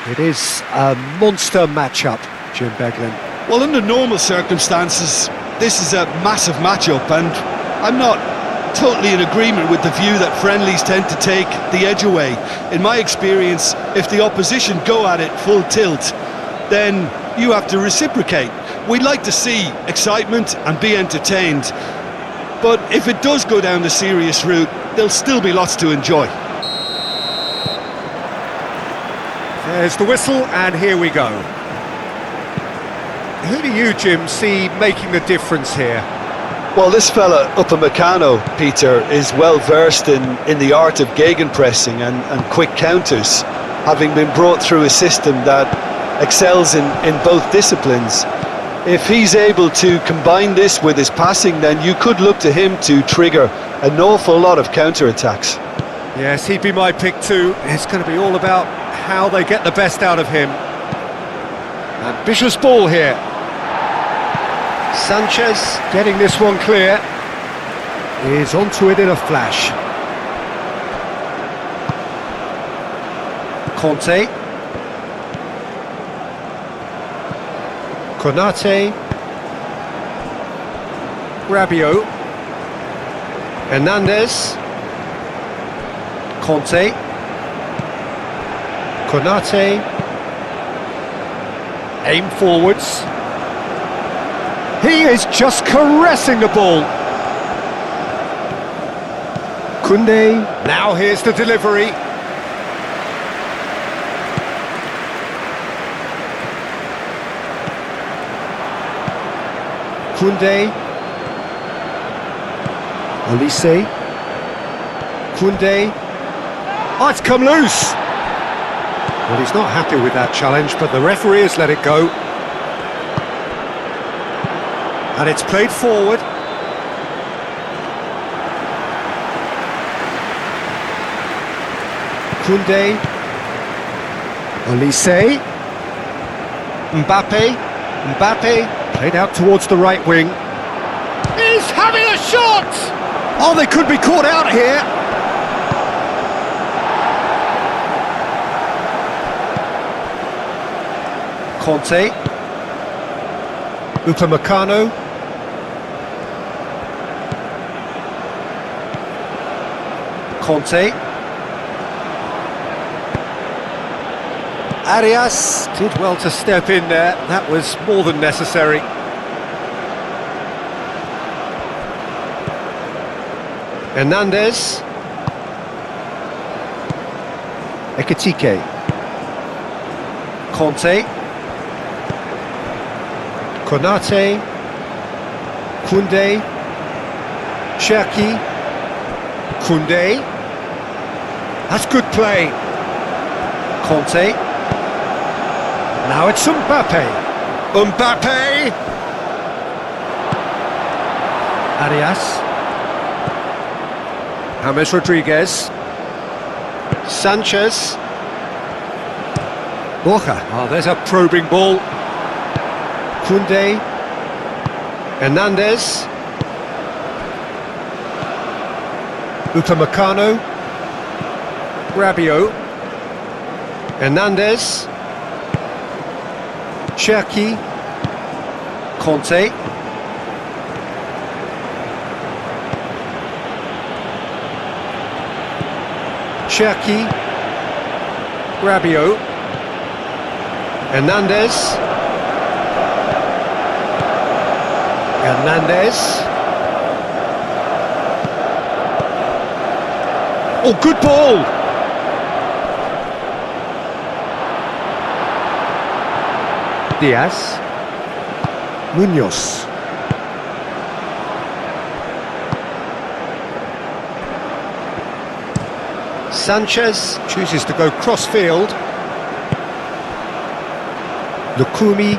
It is a monster matchup, Jim Beglin. Well, under normal circumstances, this is a massive matchup, and I'm not totally in agreement with the view that friendlies tend to take the edge away. In my experience, if the opposition go at it full tilt, then you have to reciprocate. We'd like to see excitement and be entertained, but if it does go down the serious route, there'll still be lots to enjoy. There's the whistle, and here we go. Who do you, Jim, see making the difference here? Well, this fella, Upamecano, Peter, is well versed in the art of gegenpressing and quick counters, having been brought through a system that excels in both disciplines. If he's able to combine this with his passing, then you could look to him to trigger an awful lot of counter-attacks. Yes, he'd be my pick too. It's going to be all about how they get the best out of him. Ambitious ball here. Sanchez getting this one clear. Is onto it in a flash. Conte. Konate. Rabiot. Hernandez. Conte. Konate. Aim forwards. He is just caressing the ball. Koundé. Now here's the delivery. Koundé. Olise. Koundé. Oh, it's come loose. Well, he's not happy with that challenge, but the referee has let it go. And it's played forward. Koundé. Olise. Mbappe played out towards the right wing. He's having a shot! Oh, they could be caught out here. Conte. Upamecano. Conte. Arias did well to step in there. That was more than necessary. Hernandez. Ekitike. Conte. Konate. Koundé. Cherki. Koundé. That's good play. Conte. Now it's Mbappe. Mbappe! Arias. James Rodriguez. Sanchez. Borja. Oh, there's a probing ball. Koundé. Hernandez. Upamecano. Rabiot. Hernandez. Cherki. Conte. Cherki. Rabiot. Hernandez. Hernandez. Oh, good ball! Diaz. Munoz. Sanchez chooses to go cross-field. Lukumi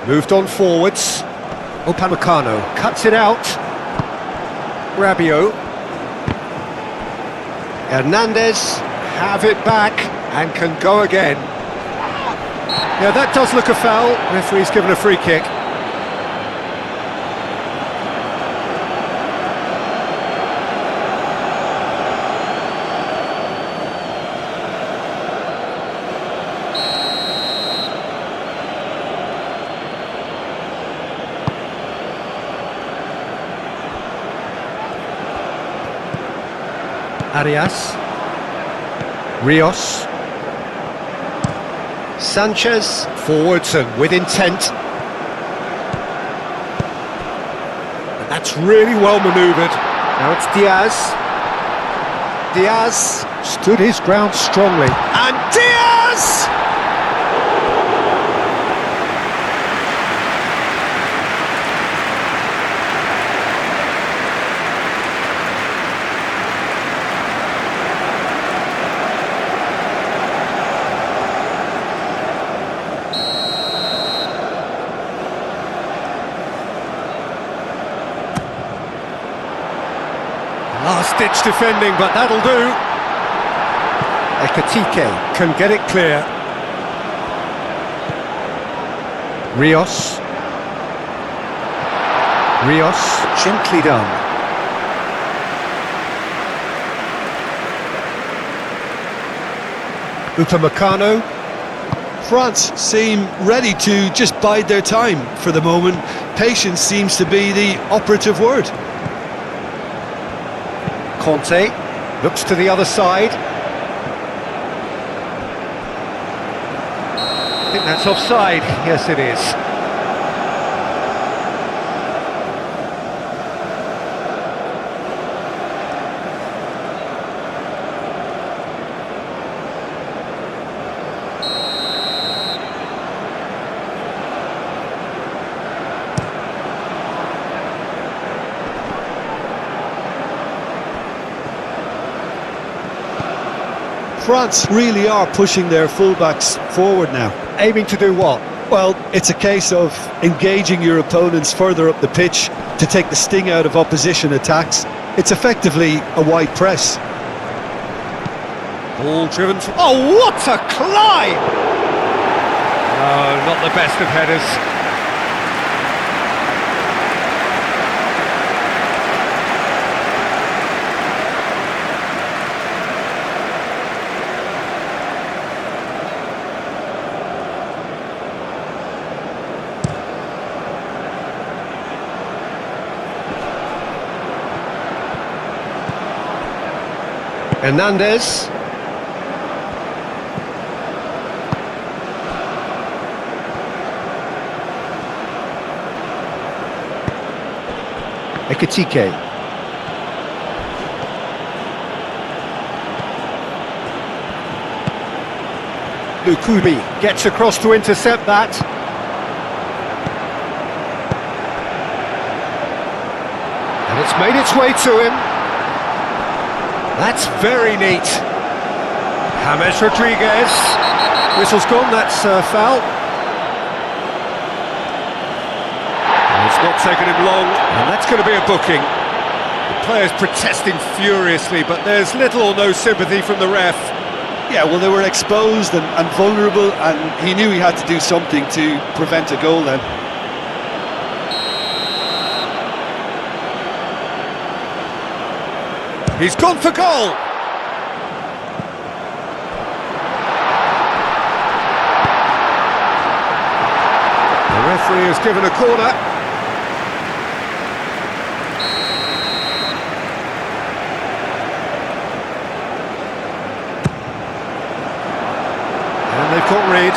moved on forwards. Upamecano cuts it out. Rabiot. Hernandez have it back and can go again. Yeah, that does look a foul. Referee's given a free kick. Arias. Rios. Sanchez. Forwards and with intent. And that's really well manoeuvred. Now it's Diaz. Diaz stood his ground strongly. And Diaz! Last-ditch defending, but that'll do. Ekatike can get it clear. Rios. Rios, gently done. Upamecano. France seem ready to just bide their time for the moment. Patience seems to be the operative word. Conte looks to the other side. I think that's offside. Yes, it is. France really are pushing their fullbacks forward now. Aiming to do what? Well, it's a case of engaging your opponents further up the pitch to take the sting out of opposition attacks. It's effectively a wide press. Ball driven. Oh, what a climb! No, not the best of headers. Hernandez. Ekatike. Lukubi gets across to intercept that. And it's made its way to him. That's very neat. James Rodriguez. Whistle's gone, that's foul. And it's not taken him long, and that's going to be a booking. The players protesting furiously, but there's little or no sympathy from the ref. Yeah, well, they were exposed and vulnerable, and he knew he had to do something to prevent a goal then. He's gone for goal! The referee has given a corner. And they've caught Reid.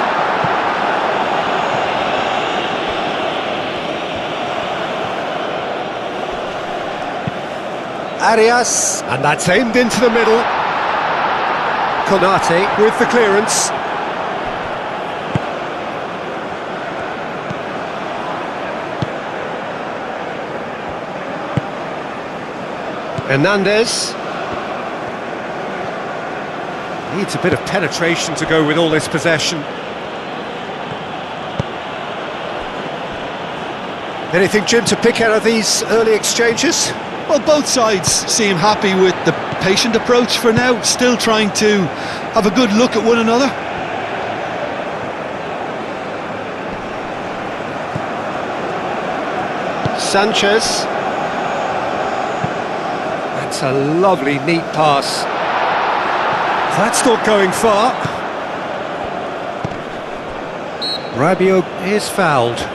Arias, and that's aimed into the middle. Konate with the clearance. Hernandez. Needs a bit of penetration to go with all this possession. Anything, Jim, to pick out of these early exchanges? Well, both sides seem happy with the patient approach for now, still trying to have a good look at one another. Sanchez. That's a lovely, neat pass. That's not going far. Rabiot is fouled.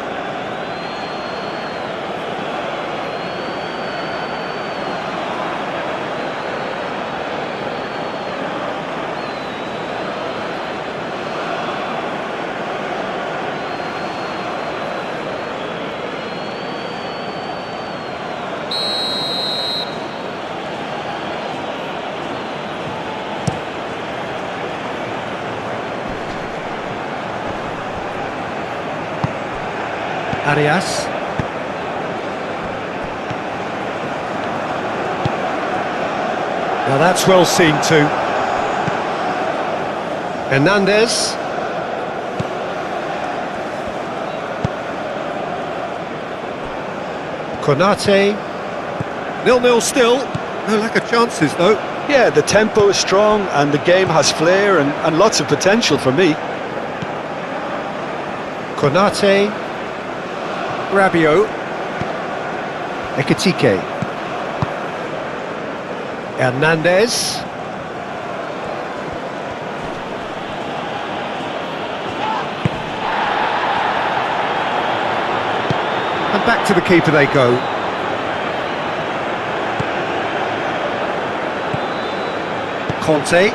Arias. Now that's well seen too. Hernandez. Konate. 0-0 still. No lack of chances though. Yeah, the tempo is strong and the game has flair and lots of potential for me. Konate. Rabiot. Ekitike. Hernandez. And back to the keeper they go. Conte.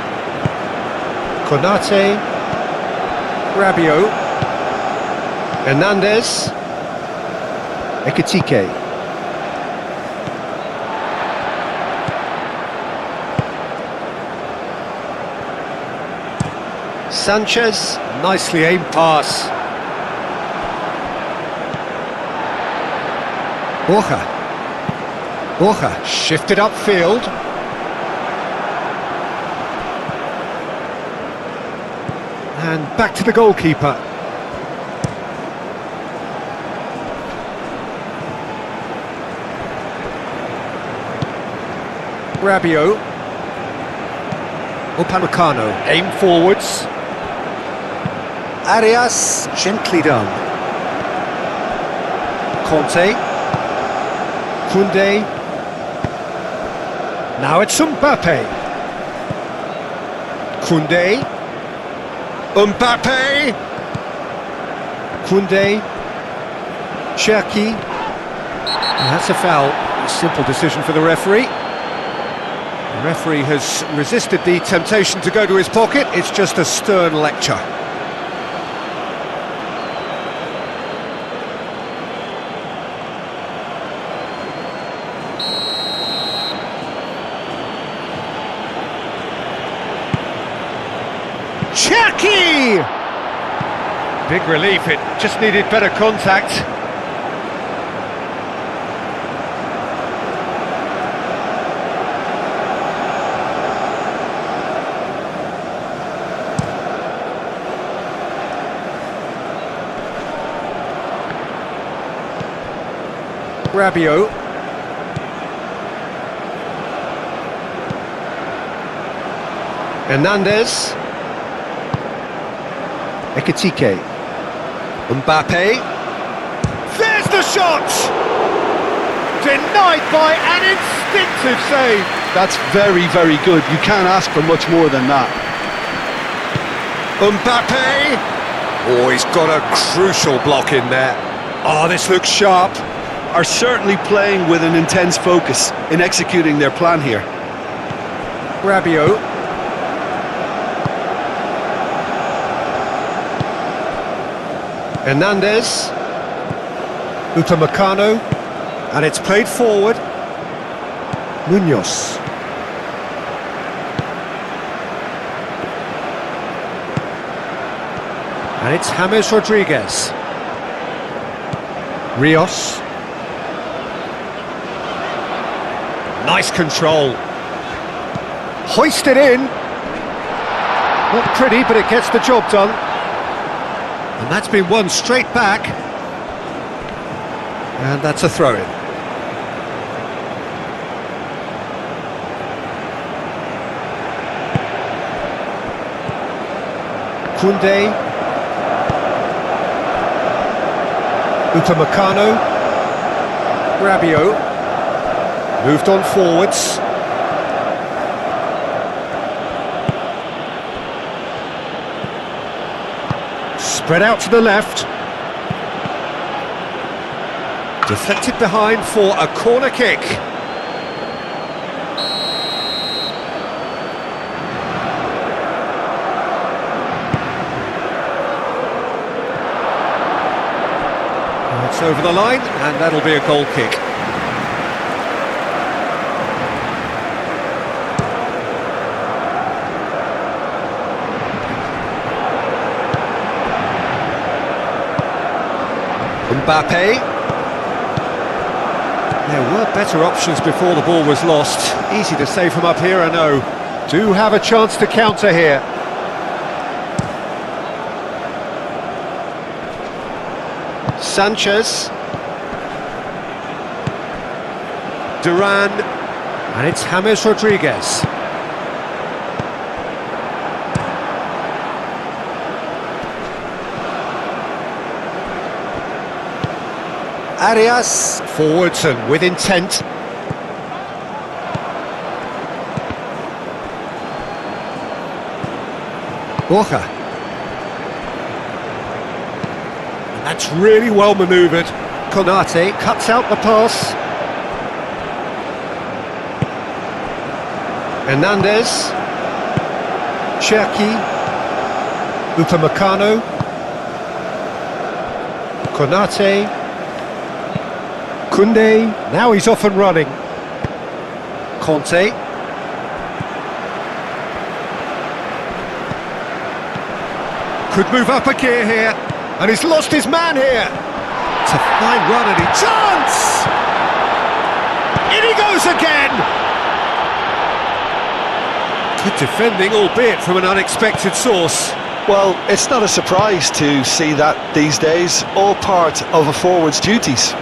Konate. Rabiot. Hernandez. Ekitike. Sanchez, nicely aimed pass. Borja shifted upfield. And back to the goalkeeper. Rabiot. Upamecano, aim forwards. Arias, gently done. Conte. Koundé. Now it's Mbappe. Koundé. Mbappe. Koundé. Cherki. And that's a foul. A simple decision for the referee. The referee has resisted the temptation to go to his pocket. It's just a stern lecture. Cherki! Big relief, it just needed better contact. Rabiot. Hernandez. Ekitike. Mbappe. There's the shot! Denied by an instinctive save. That's very, very good. You can't ask for much more than that. Mbappe. Oh, he's got a crucial block in there. Oh, this looks sharp. Are certainly playing with an intense focus in executing their plan here. Rabiot. Hernandez. Upamecano. And it's played forward. Munoz. And it's James Rodriguez. Rios. Nice control. Hoisted in. Not pretty, but it gets the job done. And that's been won straight back. And that's a throw-in. Koundé. Upamecano. Rabiot. Moved on forwards. Spread out to the left. Deflected behind for a corner kick. It's over the line, and that'll be a goal kick. Mbappe. There were better options before the ball was lost. Easy to say from up here, I know. Do have a chance to counter here. Sanchez. Duran. And it's James Rodriguez. Arias, forwards and with intent. Borja. And that's really well manoeuvred. Konate cuts out the pass. Hernandez. Cherki. Upamecano. Konate. Koundé, now he's off and running. Conte. Could move up a gear here, and he's lost his man here. It's a fine run and he chance! In he goes again! Good defending, albeit from an unexpected source. Well, it's not a surprise to see that these days, all part of a forward's duties.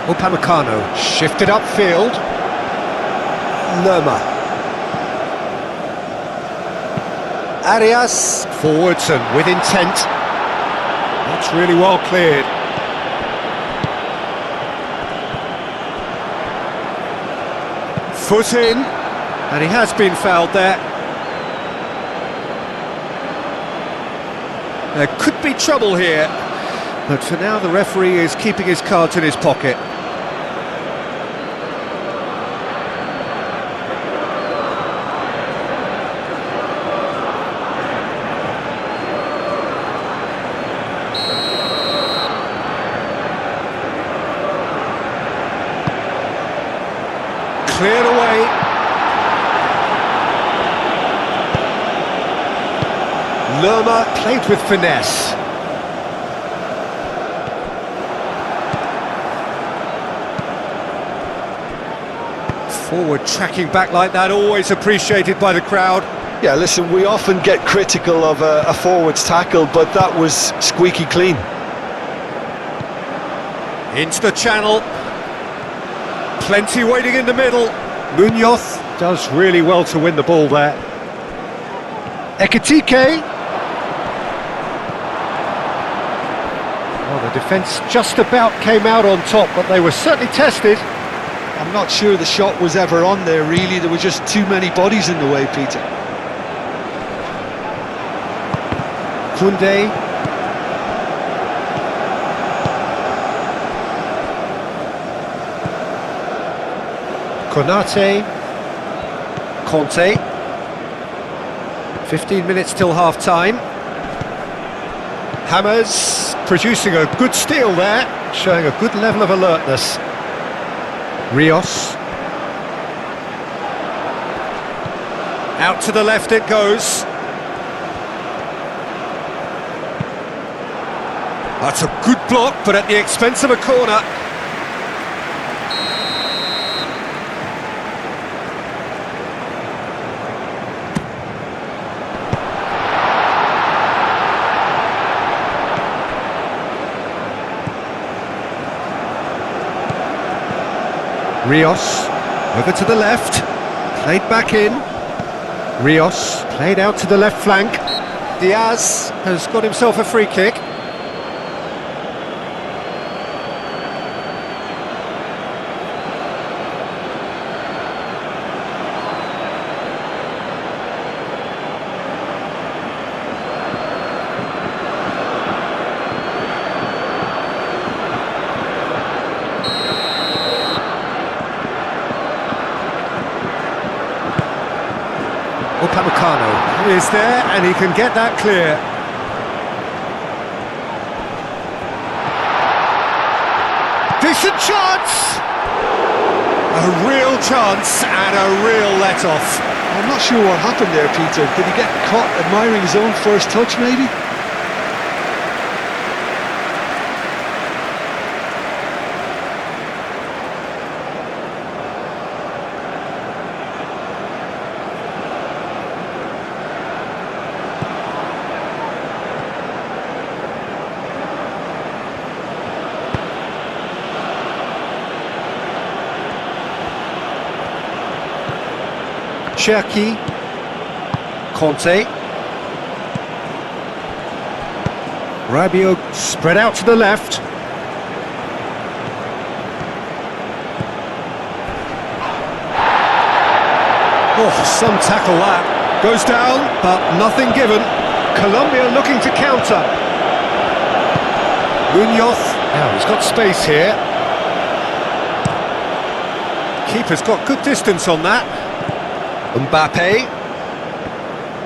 Upamecano shifted upfield. Lerma. Arias, forwards and with intent. That's really well cleared. Foot in, and he has been fouled there. There could be trouble here, but for now the referee is keeping his cards in his pocket. Cleared away. Lerma played with finesse. Forward tracking back like that, always appreciated by the crowd. Yeah, listen, we often get critical of a forward's tackle, but that was squeaky clean. Into the channel. Plenty waiting in the middle. Munoz does really well to win the ball there. Ekitike. Well, the defence just about came out on top, but they were certainly tested. I'm not sure the shot was ever on there, really. There were just too many bodies in the way, Peter. Koundé. Konate. Conte. 15 minutes till half-time. Hammers producing a good steal there, showing a good level of alertness. Rios. Out to the left it goes. That's a good block, but at the expense of a corner. Rios, over to the left, played back in. Rios, played out to the left flank. Diaz has got himself a free kick. Upamecano is there, and he can get that clear. Decent chance! A real real chance and a real let-off. I'm not sure what happened there, Peter. Did he get caught admiring his own first touch, maybe? Cherki, Conte, Rabiot spread out to the left. Oh, some tackle that. Goes down, but nothing given. Colombia looking to counter. Munoz, now he's got space here. Keeper's got good distance on that. Mbappe,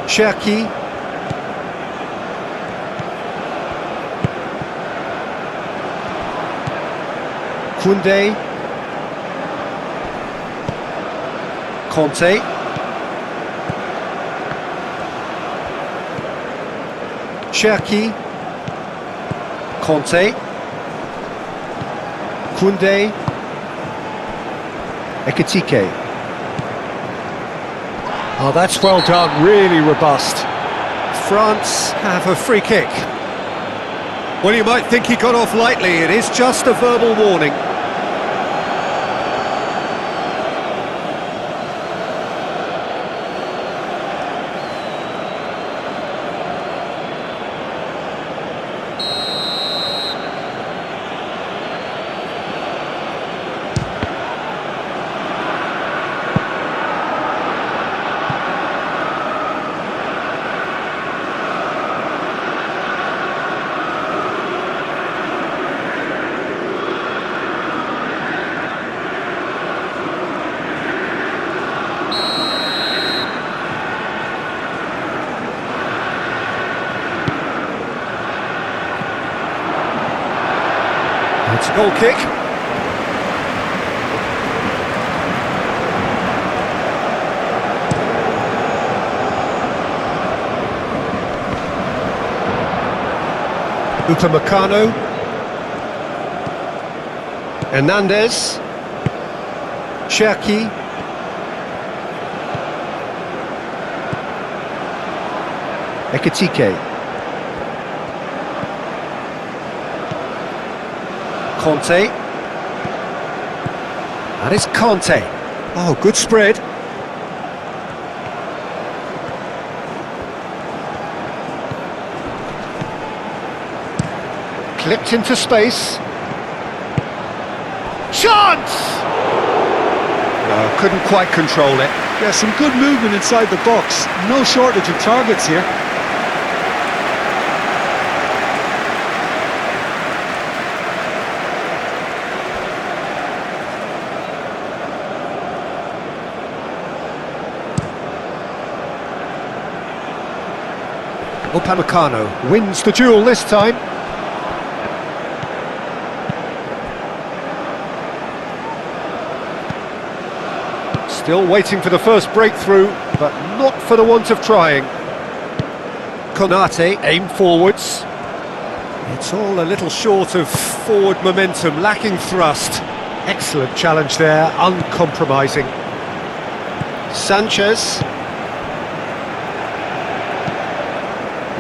Cherki, Koundé, Conte, Cherki, Conte, Koundé, Ekitike. Oh, that's well done, really robust. France have a free kick. Well, you might think he got off lightly, it is just a verbal warning. It's a goal kick. Upamecano. Hernandez. Cherki. Ekitike. Conte. That is Conte. Oh, good spread. Clipped into space. Chance! No, couldn't quite control it. Yeah, some good movement inside the box. No shortage of targets here. Upamecano wins the duel this time. Still waiting for the first breakthrough, but not for the want of trying. Konate aim forwards. It's all a little short of forward momentum, lacking thrust. Excellent challenge there, uncompromising. Sanchez.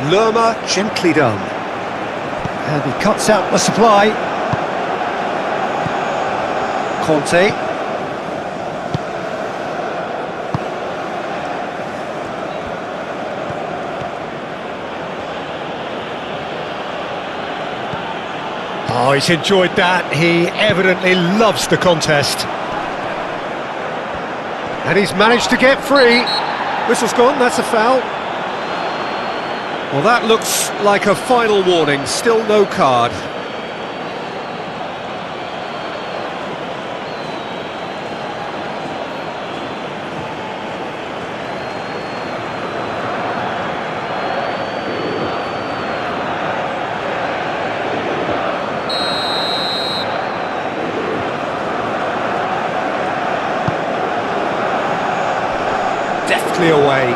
Lerma, gently done. And he cuts out the supply. Conte. Oh, he's enjoyed that. He evidently loves the contest. And he's managed to get free. Whistle's gone, that's a foul. Well, that looks like a final warning, still no card. deftly away.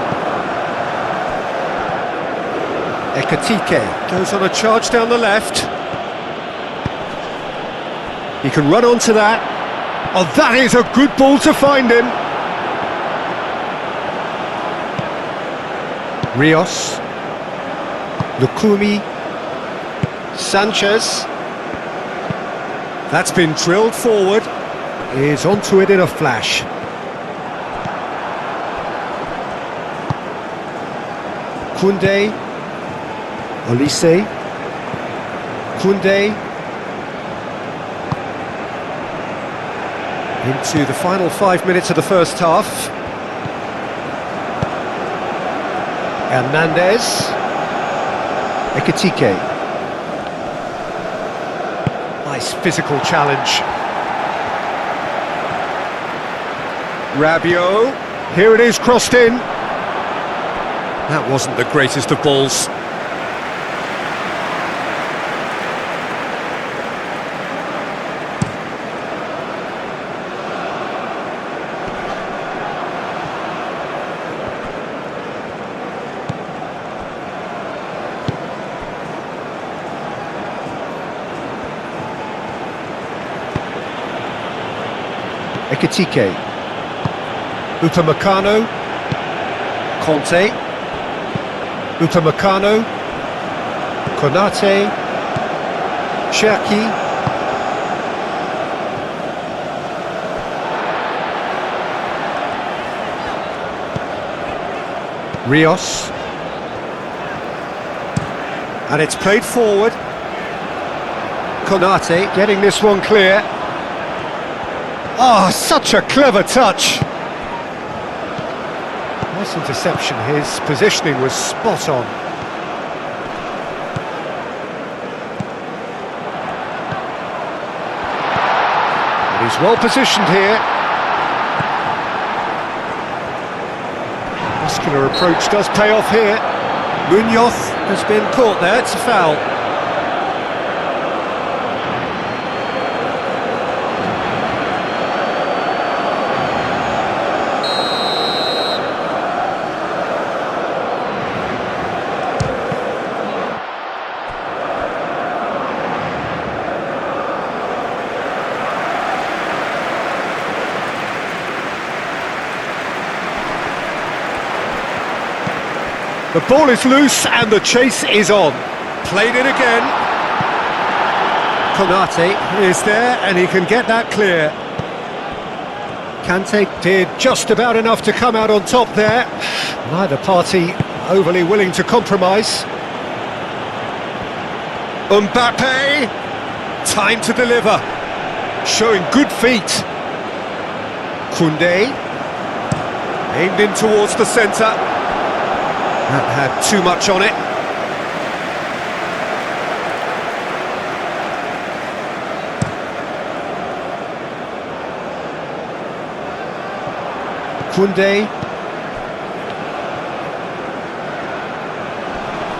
Ekatike goes on a charge down the left. He can run onto that. Oh, that is a good ball to find him. Rios. Lukumi. Sanchez. That's been drilled forward. Is onto it in a flash. Koundé. Olise. Koundé. Into the final 5 minutes of the first half. Hernandez. Ekatike. Nice physical challenge. Rabiot. Here it is, crossed in. That wasn't the greatest of balls. Ekatike. Upamecano. Conte. Upamecano. Konate. Cherki. Rios. And it's played forward. Konate getting this one clear. Oh, such a clever touch. Nice interception. His positioning was spot on. And he's well positioned here. Muscular approach does pay off here. Munoz has been caught there. It's a foul. The ball is loose and the chase is on. Played it again. Konate is there and he can get that clear. Kante did just about enough to come out on top there. Neither party overly willing to compromise. Mbappe, time to deliver. Showing good feet. Koundé, aimed in towards the centre. That had too much on it. Koundé.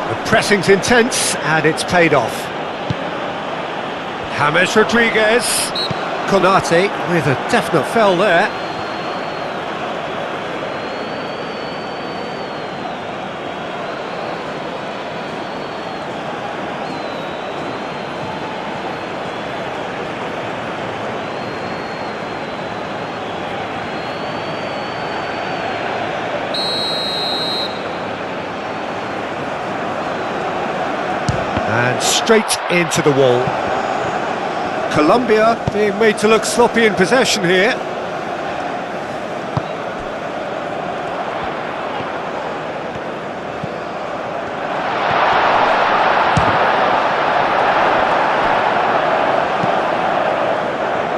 The pressing's intense and it's paid off. James Rodriguez. Konate with a definite foul there. And straight into the wall. Colombia being made to look sloppy in possession here.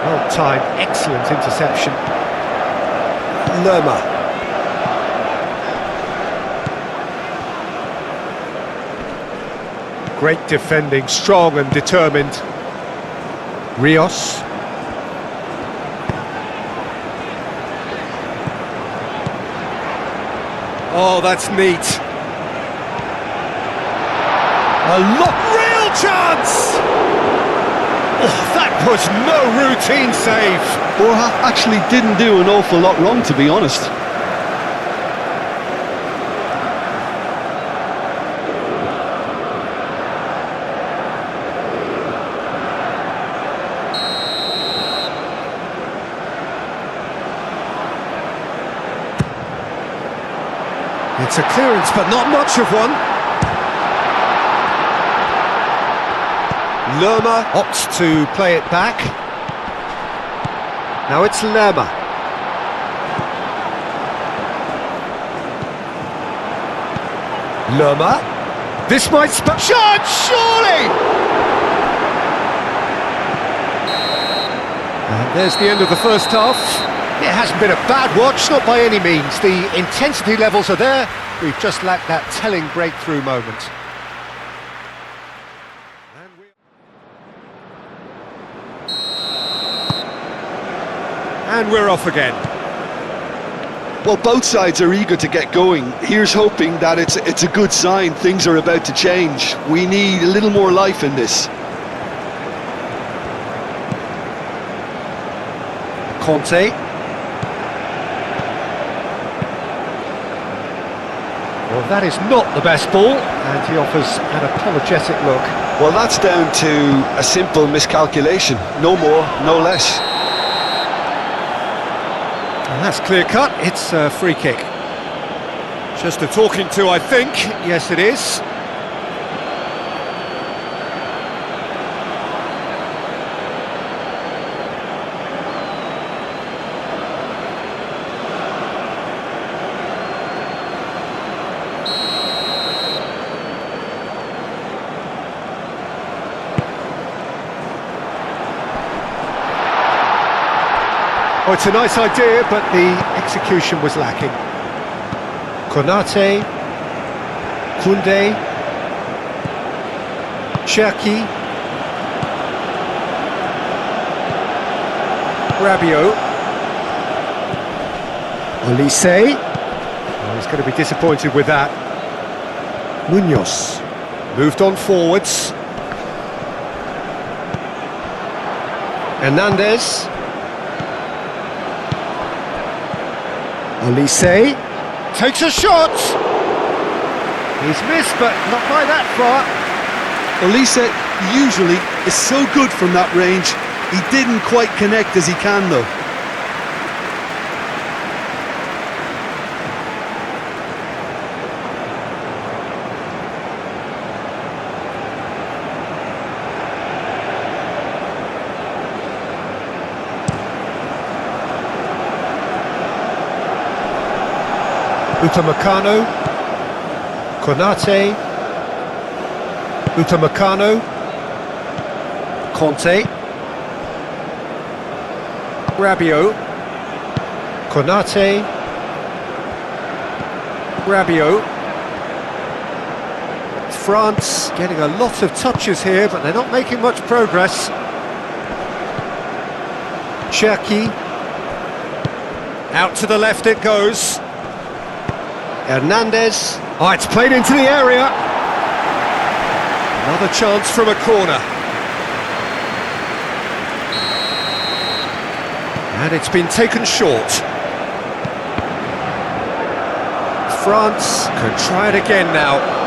Well timed, excellent interception. Lerma. Great defending, strong and determined. Rios. Oh, that's neat. A real chance! Oh, that was no routine save. Borja actually didn't do an awful lot wrong, to be honest. It's a clearance, but not much of one. Lerma opts to play it back. Now it's Lerma. Lerma. This might shot, surely! And there's the end of the first half. It hasn't been a bad watch, not by any means. The intensity levels are there. We've just lacked that telling breakthrough moment. And we're off again. Well, both sides are eager to get going. Here's hoping that it's a good sign. Things are about to change. We need a little more life in this. Conte. Well, that is not the best ball, and he offers an apologetic look. Well, that's down to a simple miscalculation. No more, no less. And that's clear-cut. It's a free kick. Just a talking to, I think. Yes, it is. Oh, it's a nice idea, but the execution was lacking. Konate, Koundé, Cherki, Rabiot, Olise. Oh, he's going to be disappointed with that. Munoz moved on forwards. Hernandez. Olise takes a shot. He's missed, but not by that far. Olise usually is so good from that range. He didn't quite connect as he can, though. Upamecano, Konate, Upamecano, Conte, Rabiot, Konate, Rabiot. France getting a lot of touches here, but they're not making much progress. Cherki, out to the left it goes. Hernandez. Oh, it's played into the area. Another chance from a corner. And it's been taken short. France could try it again now.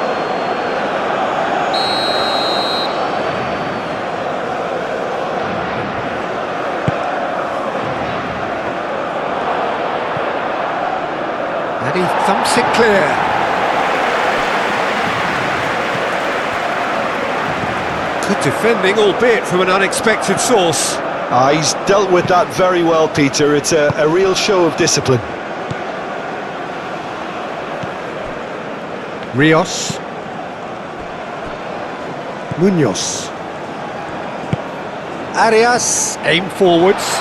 And he thumps it clear. Good defending, albeit from an unexpected source. He's dealt with that very well, Peter. It's a real show of discipline. Rios. Munoz. Arias, aim forwards.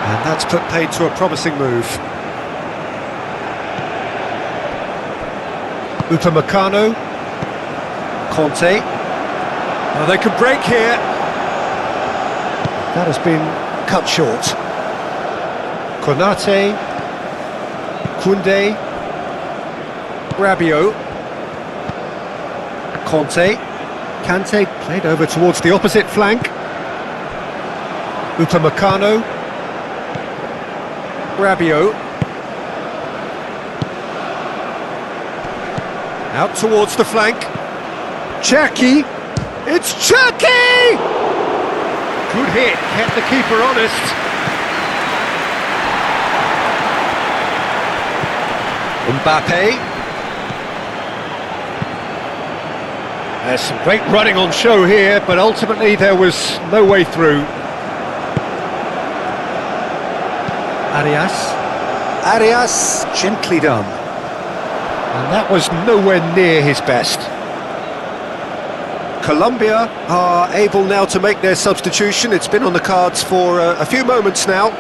And that's put paid to a promising move. Upamecano, Conte. Oh, they could break here. That has been cut short. Konate, Koundé, Rabiot, Conte. Kante played over towards the opposite flank. Upamecano, Rabiot. Out towards the flank. Cherki. It's Cherki! Good hit, kept the keeper honest. Mbappe. There's some great running on show here, but ultimately there was no way through. Arias, gently done. And that was nowhere near his best. Colombia are able now to make their substitution. It's been on the cards for a few moments now.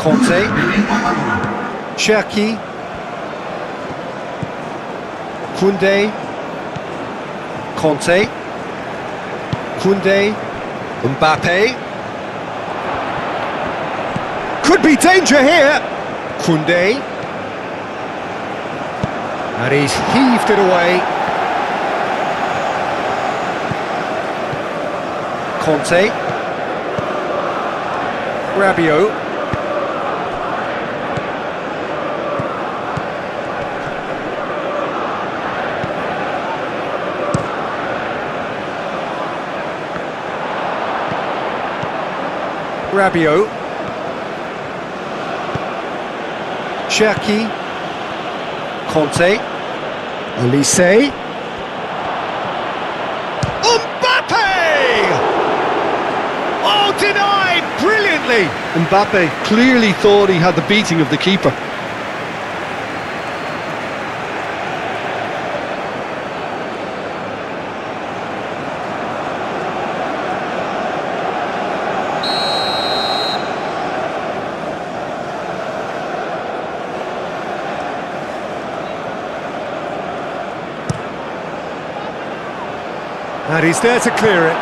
Conte, Cherki, Koundé, Conte, Koundé, Mbappe. Could be danger here. Koundé. And he's heaved it away. Conte. Rabiot. Rabiot, Cherki, Conte, Olise, Mbappe! Oh, denied brilliantly! Mbappe clearly thought he had the beating of the keeper. And he's there to clear it.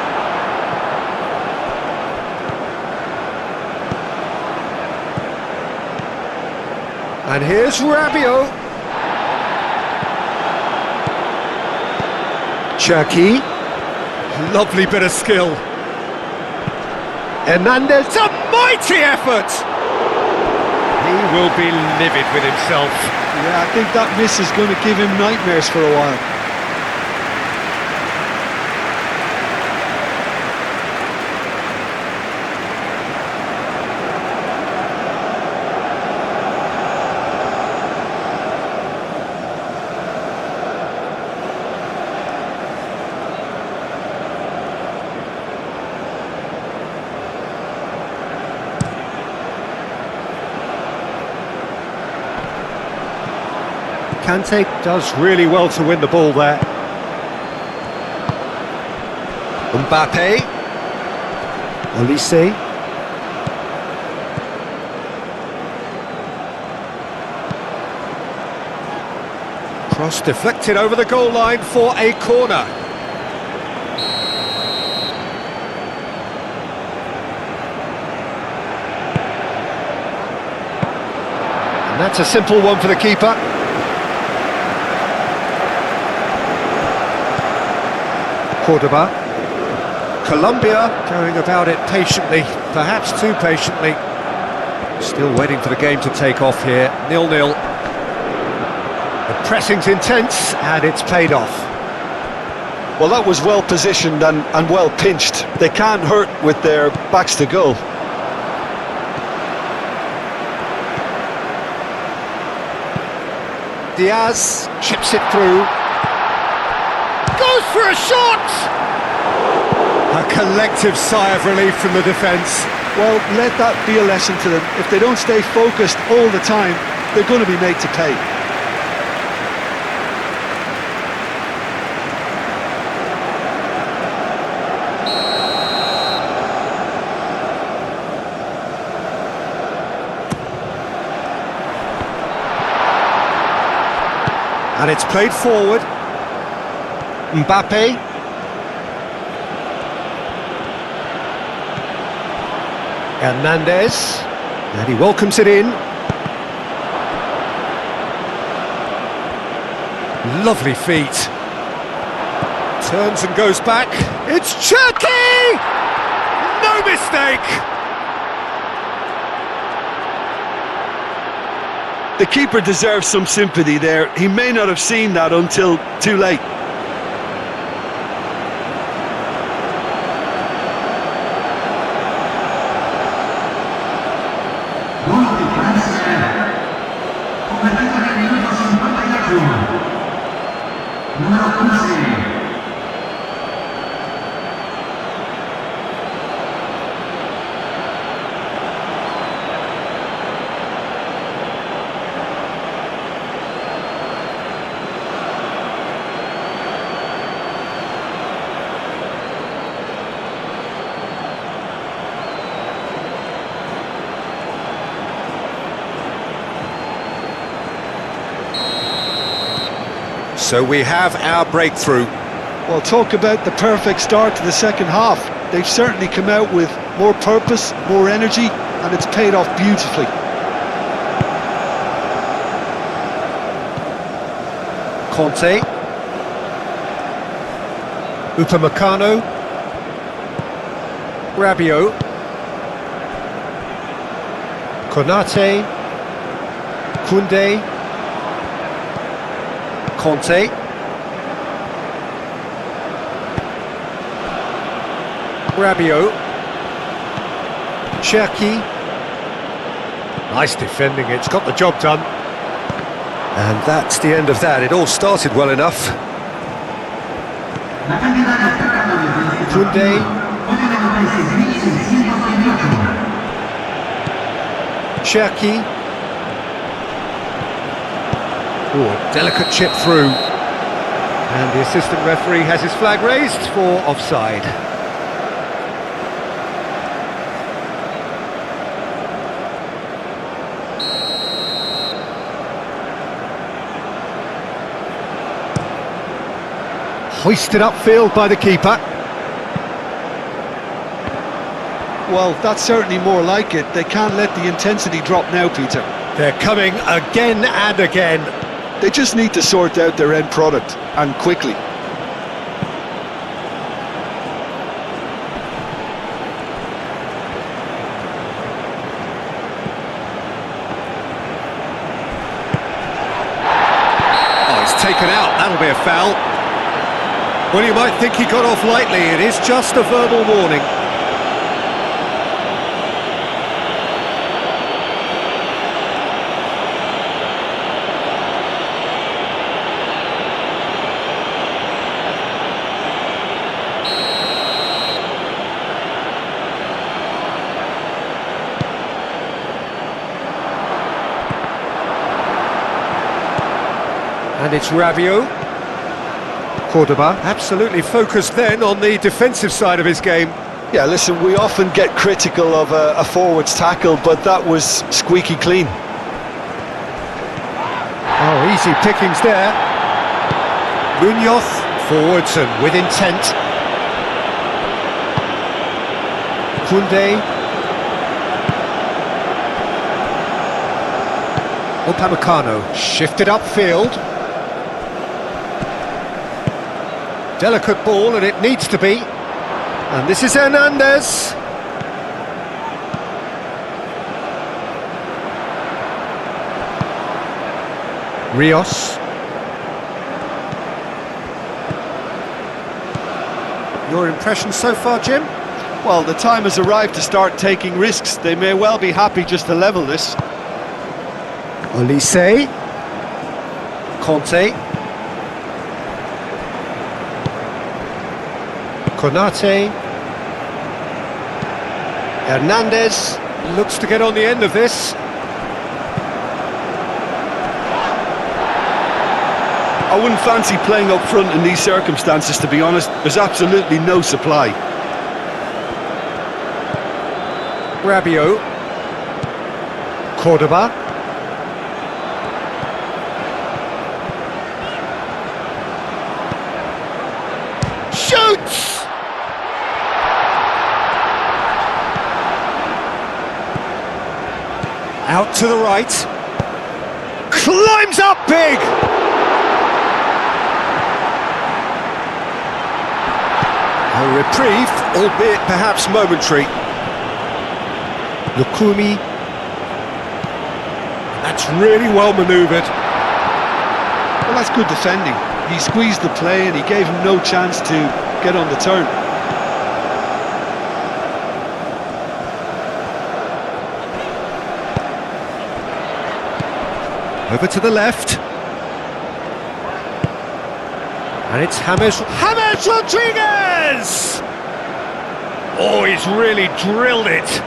And here's Rabiot. Cherki. Lovely bit of skill. Hernandez, a mighty effort! He will be livid with himself. Yeah, I think that miss is going to give him nightmares for a while. Kante does really well to win the ball there. Mbappe. Olise. Cross deflected over the goal line for a corner. And that's a simple one for the keeper. Cordoba. Colombia going about it patiently, perhaps too patiently. Still waiting for the game to take off here, 0-0. The pressing's intense and it's paid off. Well, that was well positioned and well pinched. They can't hurt with their backs to goal. Diaz chips it through. Goes for a shot! A collective sigh of relief from the defence. Well, let that be a lesson to them. If they don't stay focused all the time, they're going to be made to pay. And it's played forward. Mbappe. Hernandez. And he welcomes it in. Lovely feet. Turns and goes back. It's Cherki! No mistake! The keeper deserves some sympathy there. He may not have seen that until too late. So we have our breakthrough. Well, talk about the perfect start to the second half. They've certainly come out with more purpose, more energy, and it's paid off beautifully. Conte. Upamecano. Rabiot. Konate. Koundé. Conte. Rabiot. Cherki. Nice defending, it's got the job done. And that's the end of that. It all started well enough. Koundé. Cherki. Oh, a delicate chip through. And the assistant referee has his flag raised for offside. Hoisted upfield by the keeper. Well, that's certainly more like it. They can't let the intensity drop now, Peter. They're coming again and again. They just need to sort out their end product, and quickly. Oh, it's taken out. That'll be a foul. Well, you might think he got off lightly. It is just a verbal warning. And it's Rabiot. Cordoba, absolutely focused then on the defensive side of his game. Yeah, listen, we often get critical of a forward's tackle, but that was squeaky clean. Oh, easy pickings there. Munoz, forwards and with intent. Koundé. Upamecano, shifted upfield. Delicate ball, and it needs to be. And this is Hernandez. Rios. Your impression so far, Jim? Well, the time has arrived to start taking risks. They may well be happy just to level this. Olise. Conte. Konate. Hernandez looks to get on the end of this. I wouldn't fancy playing up front in these circumstances, to be honest. There's absolutely no supply. Rabiot. Cordoba. Shoots! Out to the right. Climbs up big! A reprieve, albeit perhaps momentary. Lukumi. That That's really well manoeuvred. Well, that's good defending. He squeezed the play and he gave him no chance to get on the turn. Over to the left. And it's James Rodriguez! Oh, he's really drilled it.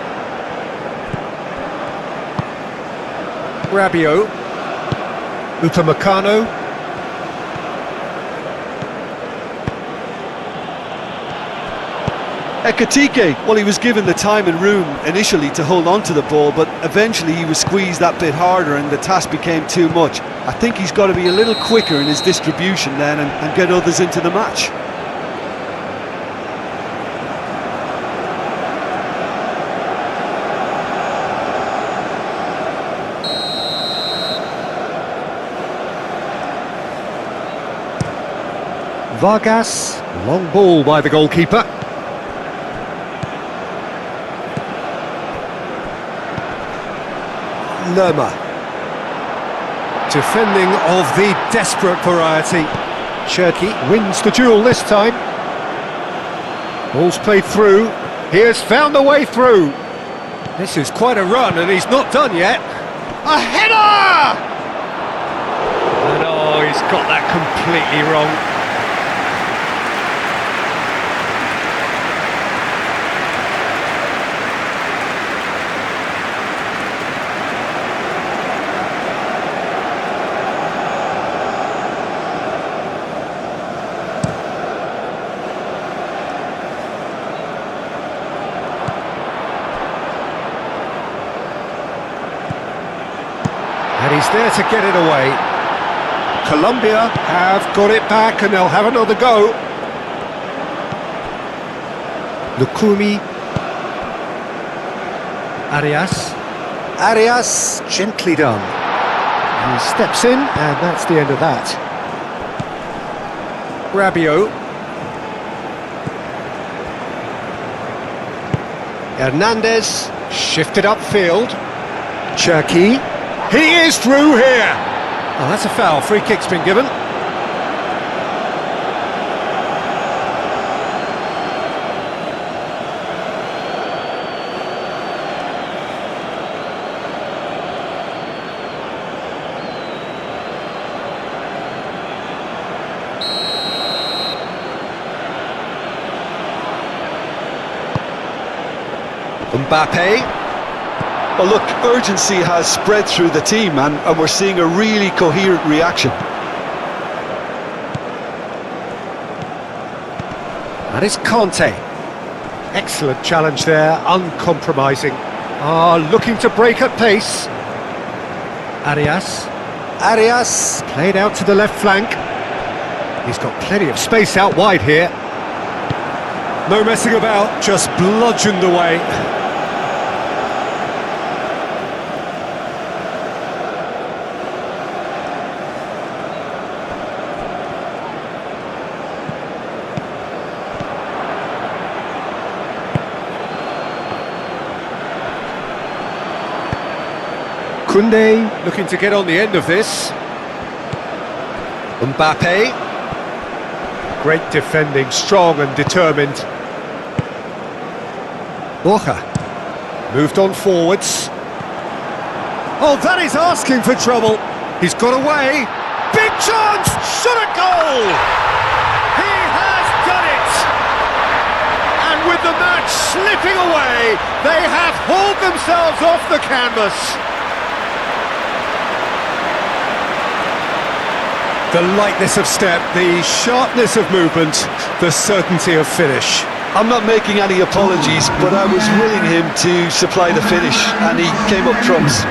Rabiot. Upamecano. Ekitike, well, he was given the time and room initially to hold on to the ball, but eventually he was squeezed that bit harder and the task became too much. I think he's got to be a little quicker in his distribution then and get others into the match. Vargas, long ball by the goalkeeper. Lerma. Defending of the desperate variety. Cherki wins the duel this time. Ball's played through. He has found a way through. This is quite a run and he's not done yet. A header! And oh, he's got that completely wrong. And he's there to get it away. Colombia have got it back and they'll have another go. Lukumi. Arias, gently done. He steps in and that's the end of that. Rabiot. Hernandez, shifted upfield. Cherki. He is through here! Oh, that's a foul. Free kick's been given. Mbappe. Well, look, urgency has spread through the team and we're seeing a really coherent reaction. That is Conte. Excellent challenge there, uncompromising. Looking to break at pace. Arias, played out to the left flank. He's got plenty of space out wide here. No messing about, just bludgeoned away. Koundé looking to get on the end of this. Mbappe. Great defending, strong and determined. Borja. Moved on forwards. Oh, that is asking for trouble. He's got away. Big chance! Shot a goal! He has done it! And with the match slipping away, they have hauled themselves off the canvas. The lightness of step, the sharpness of movement, the certainty of finish. I'm not making any apologies, but I was willing him to supply the finish, and he came up trumps.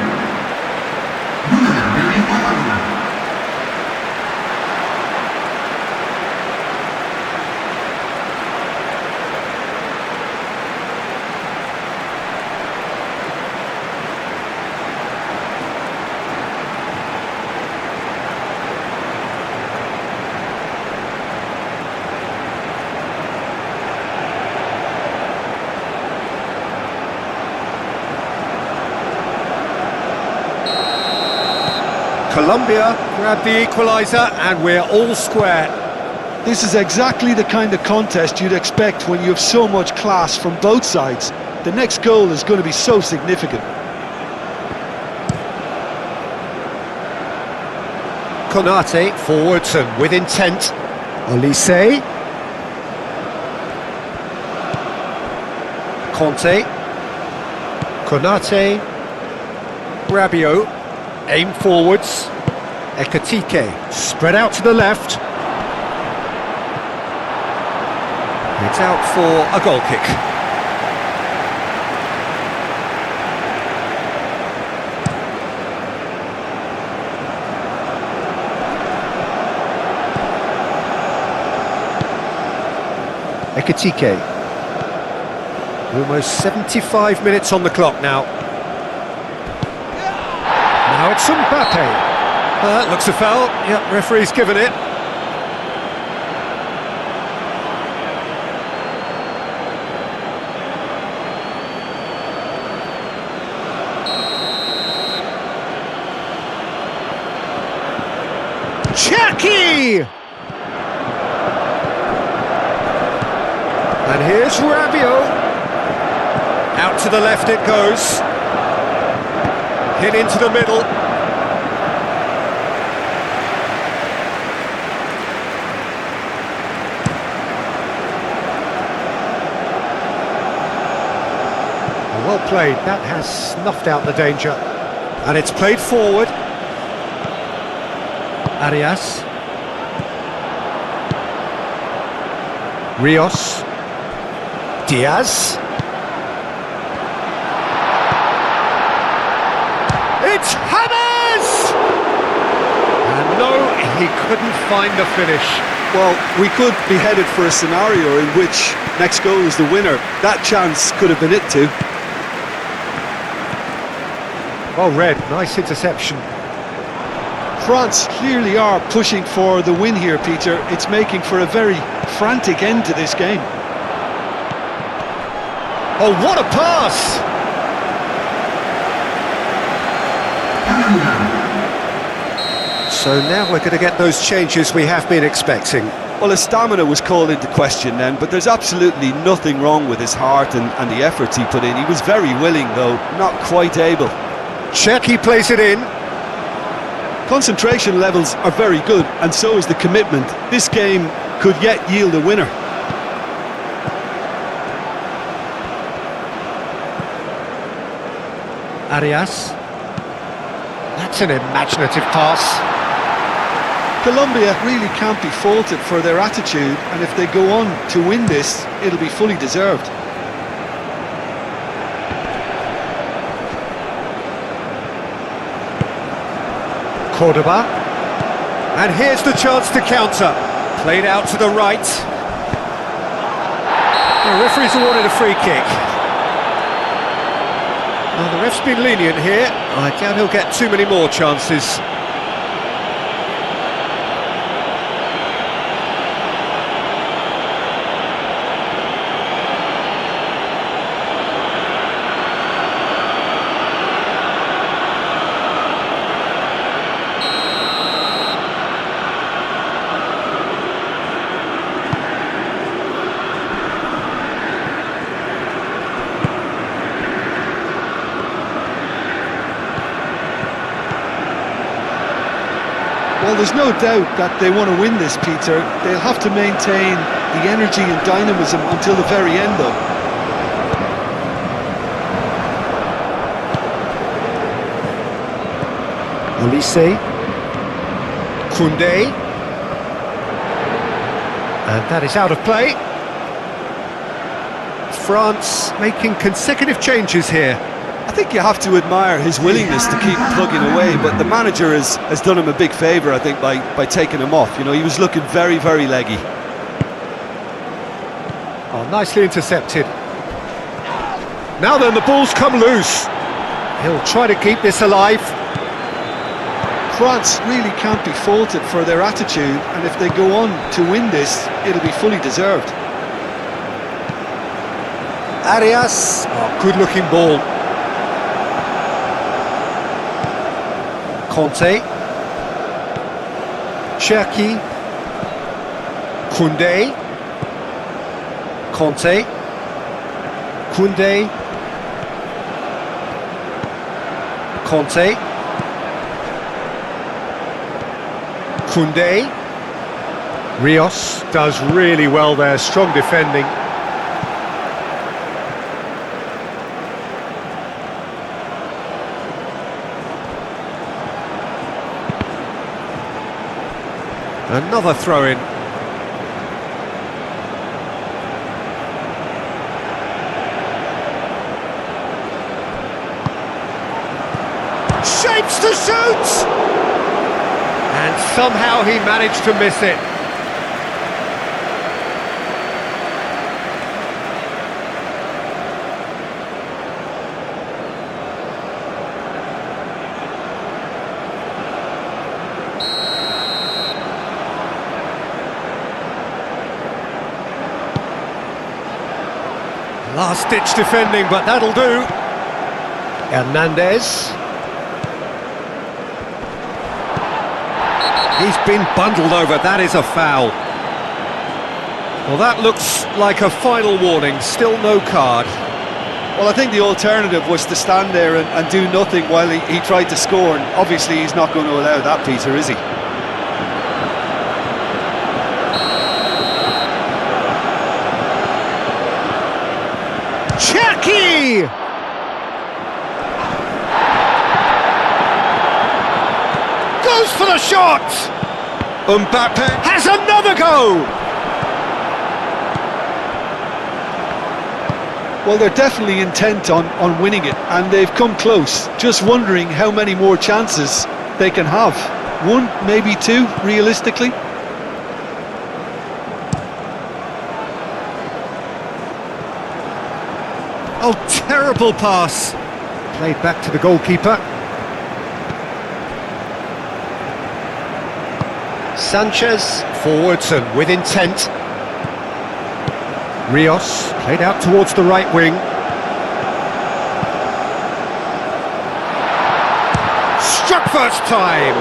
Colombia grab the equaliser and we're all square. This is exactly the kind of contest you'd expect when you have so much class from both sides. The next goal is going to be so significant. Konate forwards and with intent. Olise. Conte. Konate. Rabiot. Aim forwards. Ekatike. Spread out to the left. It's out for a goal kick. Ekatike. Almost 75 minutes on the clock now. Now it's Mbappe. Looks a foul. Yep, referee's given it. Cherki! And here's Rabiot. Out to the left it goes. Hit into the middle. Well played. That has snuffed out the danger. And it's played forward. Arias. Rios. Diaz. It's Hammers! And no, he couldn't find the finish. Well, we could be headed for a scenario in which next goal is the winner. That chance could have been it too. Well read, nice interception. France clearly are pushing for the win here, Peter. It's making for a very frantic end to this game. Oh, what a pass! So now we're going to get those changes we have been expecting. Well, his stamina was called into question then, but there's absolutely nothing wrong with his heart and the efforts he put in. He was very willing, though, not quite able. Cherki plays it in. Concentration levels are very good, and so is the commitment. This game could yet yield a winner. Arias. That's an imaginative pass. Colombia really can't be faulted for their attitude, and if they go on to win this, it'll be fully deserved. Cordoba. And here's the chance to counter. Played out to the right. The referee's awarded a free kick. Well, the ref's been lenient here. I doubt he'll get too many more chances. Well, there's no doubt that they want to win this, Peter. They'll have to maintain the energy and dynamism until the very end, though. Olise. Koundé. And that is out of play. France making consecutive changes here. I think you have to admire his willingness to keep plugging away, but the manager has done him a big favour, I think, by taking him off. You know, he was looking very, very leggy. Oh, nicely intercepted. Now then, the ball's come loose. He'll try to keep this alive. France really can't be faulted for their attitude, and if they go on to win this, it'll be fully deserved. Arias. Oh, good-looking ball. Conte. Cherki. Koundé. Conte. Koundé. Conte. Koundé. Rios does really well there, strong defending. Another throw-in. Shapes to shoot! And somehow he managed to miss it. Last-ditch defending, but that'll do. Hernandez. He's been bundled over, that is a foul. Well, that looks like a final warning, still no card. Well, I think the alternative was to stand there and do nothing while he tried to score, and obviously he's not going to allow that, Peter, is he? Cherki! Goes for the shot! Mbappe has another go! Well, they're definitely intent on winning it, and they've come close. Just wondering how many more chances they can have. One, maybe two, realistically. Oh, terrible pass. Played back to the goalkeeper. Sanchez, forwards and with intent. Rios, played out towards the right wing. Struck first time!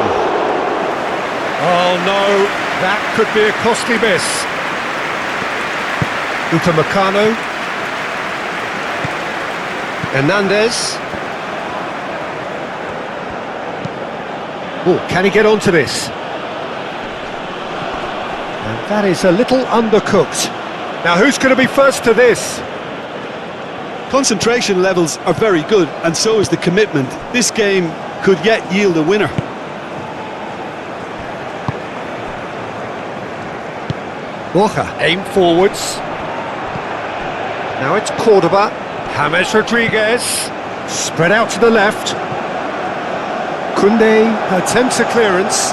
Oh no, that could be a costly miss. Upamecano. Hernandez. Oh, can he get onto this? And that is a little undercooked. Now who's going to be first to this? Concentration levels are very good, and so is the commitment. This game could yet yield a winner. Borja aimed forwards. Now it's Cordoba. James Rodriguez, spread out to the left. Koundé attempts a clearance.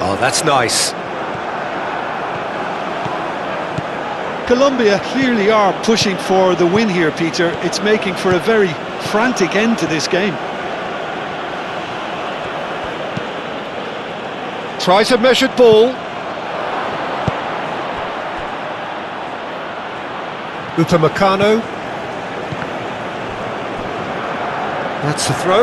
Oh, that's nice. Colombia clearly are pushing for the win here, Peter. It's making for a very frantic end to this game. Tries a measured ball. Upamecano. That's the throw.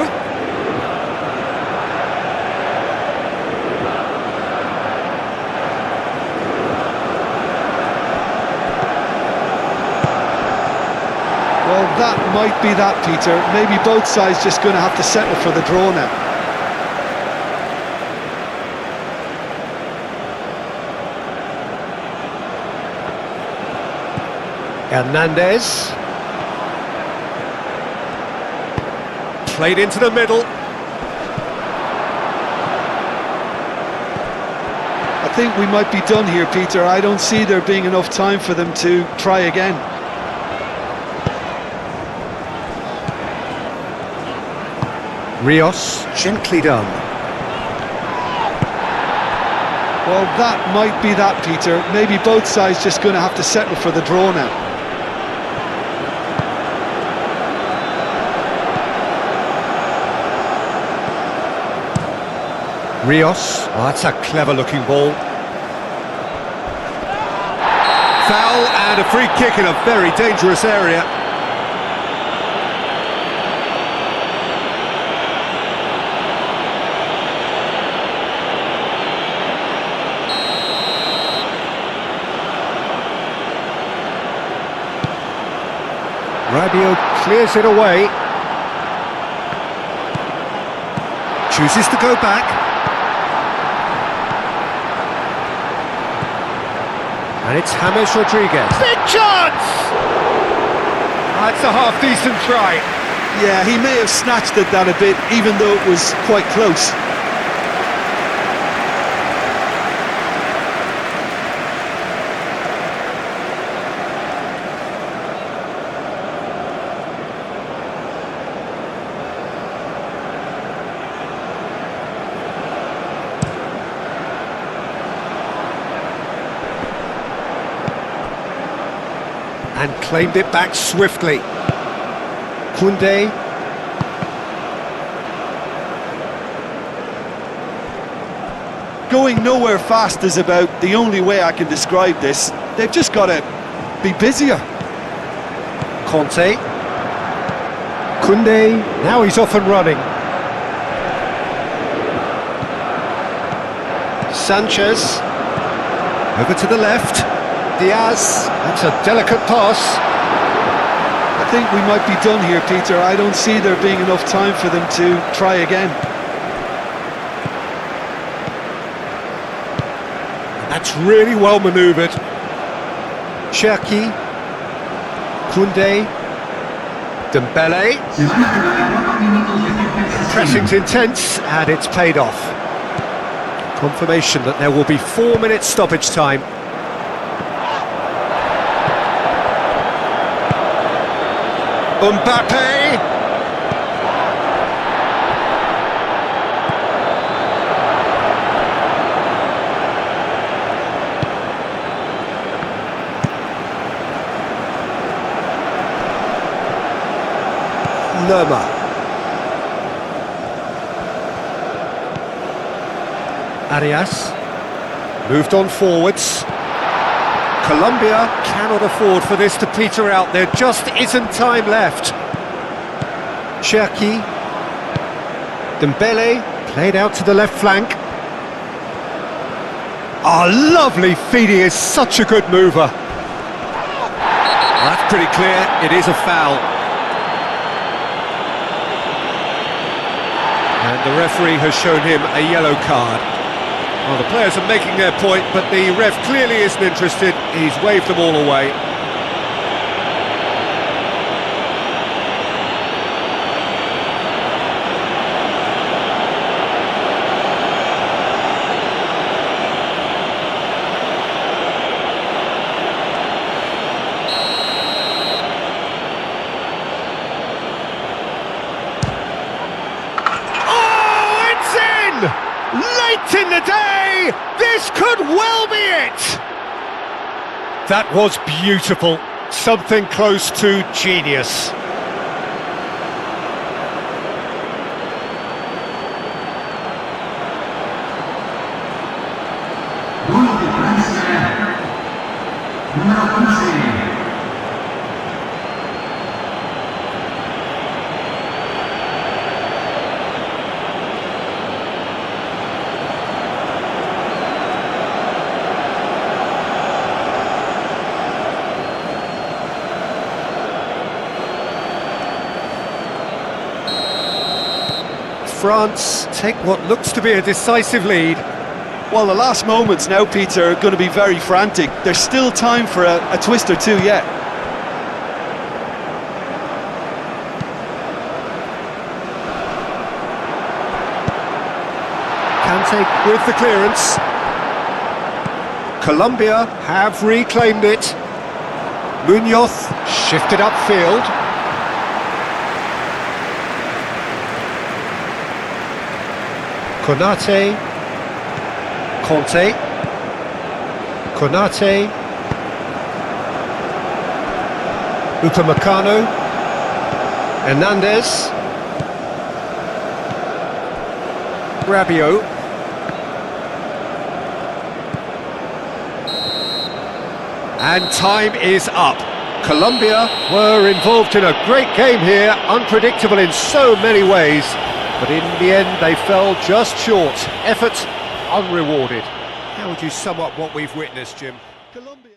Well, that might be that, Peter. Maybe both sides just going to have to settle for the draw now. Hernandez. Played into the middle. I think we might be done here, Peter. I don't see there being enough time for them to try again. Rios, gently done. Well, that might be that, Peter. Maybe both sides just going to have to settle for the draw now. Rios, oh, that's a clever looking ball. foul and a free kick in a very dangerous area. Rabiot clears it away. Chooses to go back. And it's James Rodriguez. Big chance! That's a half-decent try. Yeah, he may have snatched at that a bit, even though it was quite close. And claimed it back swiftly. Koundé. Going nowhere fast is about the only way I can describe this. They've just got to be busier. Conte. Koundé. Now he's off and running. Sanchez. Over to the left. Diaz, that's a delicate pass. I think we might be done here, Peter. I don't see there being enough time for them to try again. That's really well manoeuvred. Cherki, Koundé, Dembele. Pressing's intense and it's paid off. Confirmation that there will be 4 minutes stoppage time. Mbappe! Lerma. Arias. Moved on forwards. Colombia cannot afford for this to peter out. There just isn't time left. Cherki. Dembele played out to the left flank. Oh, lovely feed. He is such a good mover. Well, that's pretty clear. It is a foul. And the referee has shown him a yellow card. Well, the players are making their point, but the ref clearly isn't interested. He's waved them all away. Late in the day, this could well be it! That was beautiful, something close to genius. France take what looks to be a decisive lead. Well, the last moments now, Peter, are going to be very frantic. There's still time for a twist or two yet. Kante with the clearance. Colombia have reclaimed it. Munoz shifted upfield. Konate, Conte, Konate, Upamecano, Hernandez, Rabiot, And time is up. Colombia were involved in a great game here, unpredictable in so many ways, but in the end they fell just short. Effort unrewarded. How would you sum up what we've witnessed, Jim? Colombia.